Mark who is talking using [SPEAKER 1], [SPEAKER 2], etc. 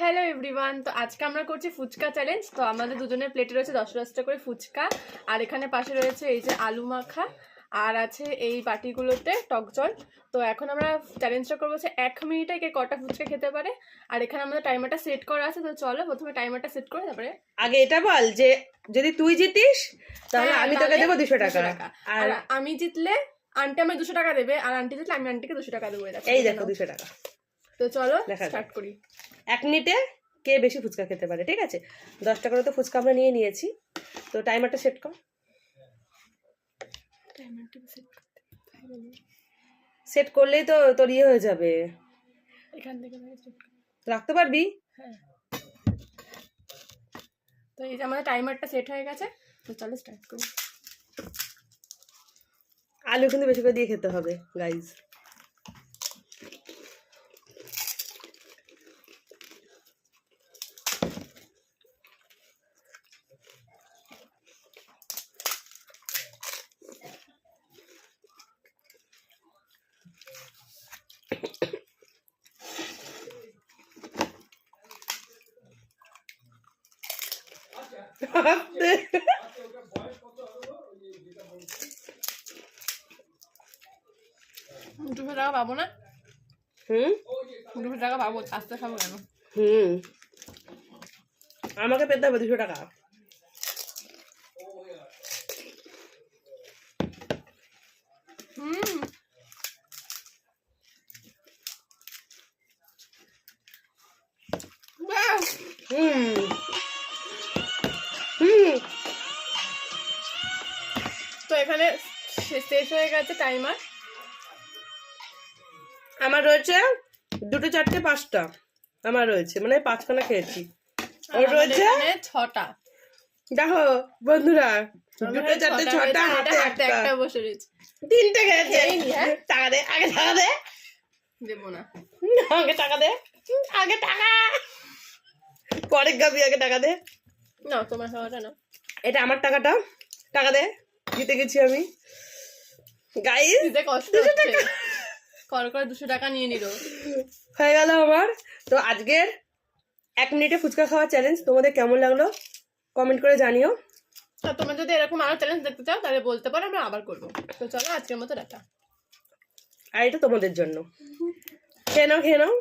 [SPEAKER 1] Hello everyone, তো আজকে আমরা করছি ফুচকা চ্যালেঞ্জ। তো আমাদের দুজনের প্লেটে রয়েছে 10-10টা করে ফুচকা, আর এখানে পাশে রয়েছে এই যে আলু মাখা, আর আছে এই বাটিগুলোতে টক জল। তো এখন আমরা চ্যালেঞ্জটা করবো যে 1 মিনিটে কে কটা ফুচকা খেতে পারে। আর এখানে আমাদের টাইমারটা সেট করা আছে, তো চলো প্রথমে টাইমারটা সেট করে তারপরে
[SPEAKER 2] আগে এটা বল যে যদি তুই জিতিস তাহলে আমি তোকে দেবো 200 টাকা,
[SPEAKER 1] আর আমি জিতলে আন্টি আমায় 200 টাকা দেবে, আর আন্টি জিতলে আমি আন্টিকে 200 টাকা দেবো।
[SPEAKER 2] এই দেখো 200 টাকা।
[SPEAKER 1] তো চলো
[SPEAKER 2] দেখা
[SPEAKER 1] স্টার্ট করি।
[SPEAKER 2] 1 মিনিটে কে বেশি ফুচকা খেতে পারে, ঠিক আছে? 10 টাকা করে তো ফুচকা আমরা নিয়ে নিয়েছি, তো টাইমারটা সেট কর। সেট করলেই তো তোর ইয়ে হয়ে যাবে,
[SPEAKER 1] এখান থেকে
[SPEAKER 2] রাখতে পারবি।
[SPEAKER 1] হ্যাঁ, তো এই যে আমাদের টাইমারটা সেট হয়ে গেছে, তো চলো স্টার্ট করি।
[SPEAKER 2] আলু কিন্তু বেশি করে দিয়ে খেতে হবে গাইজ।
[SPEAKER 1] দুশো টাকা পাবো না? 200 টাকা পাবো, আস্তে খাবো কেন?
[SPEAKER 2] আমাকে পেতে হবে 200 টাকা।
[SPEAKER 1] তো এখানে শেষ হয়ে গেছে টাইমার।
[SPEAKER 2] আমার রয়েছে 2, 4, 5টা আমার রয়েছে, মানে 5খানা খেয়েছি। ওর রয়েছে
[SPEAKER 1] 6টা।
[SPEAKER 2] দেখো বন্ধুরা, 2, 4, 6টা, হাতে
[SPEAKER 1] একটা বসে রয়েছে।
[SPEAKER 2] 3টে খেয়েছে।
[SPEAKER 1] হ্যাঁ,
[SPEAKER 2] টাকা দে, আগে টাকা দে।
[SPEAKER 1] দেবো না,
[SPEAKER 2] আগে টাকা দে, আগে টাকা। পরে গাবি, আগে টাকা দে।
[SPEAKER 1] না তোমার খাওয়াটা না,
[SPEAKER 2] এটা আমার টাকাটা, টাকা দে। জিতে গেছি আমি গাইস।
[SPEAKER 1] দিতে কষ্ট হচ্ছে, কর করে 200 টাকা নিয়ে নিল।
[SPEAKER 2] হয়ে গেল আমার। তো আজকের 1 মিনিটে ফুচকা খাওয়া চ্যালেঞ্জ তোমাদের কেমন লাগলো কমেন্ট করে জানিও।
[SPEAKER 1] আর তোমরা যদি এরকম আরো চ্যালেঞ্জ দেখতে চাও তাহলে বলতে পারো, আমরা আবার করবো। তো চলো আজকের মতো টাটা।
[SPEAKER 2] আর এটা তোমাদের জন্য, খেয়ে নাও, খেয়ে নাও।